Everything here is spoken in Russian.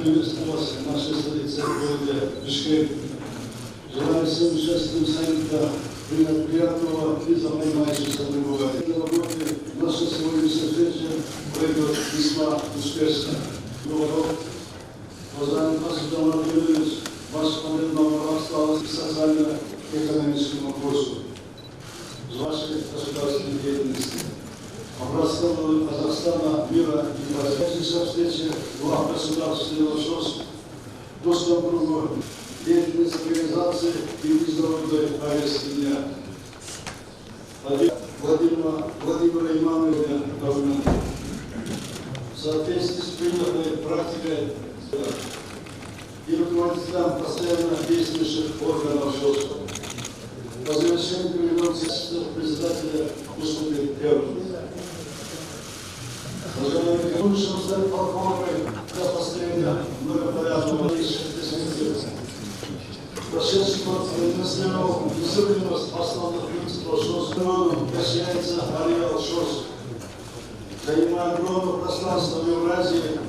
приветствую вас в нашей столице, в городе Бишкек. Желаю всем участникам саммита приятного и запоминающегося пребывания. На работе наша сегодняшняя встреча пройдет весьма успешно. Уважаемый Константин Владимирович, ваш момент номер остался к социально-экономическому вопросу в вашей государственной деятельности. Образцом Казахстана, мира и развития встречи глав государственного ШОС, доступ к кругу, деятельность организации и международной повестки дня. Владимира Имановича Government. В соответствии с принятой практикой и руководителям постоянно действующих органов ШОС. По завершению переводится председателя выступит первым. Лучшим стать платформой для построения многополярного решения. Прошедший год демонстрировал незыблемость основных принципов ШОС. Качается ареал ШОС. Занимая огромное пространство в Евразии,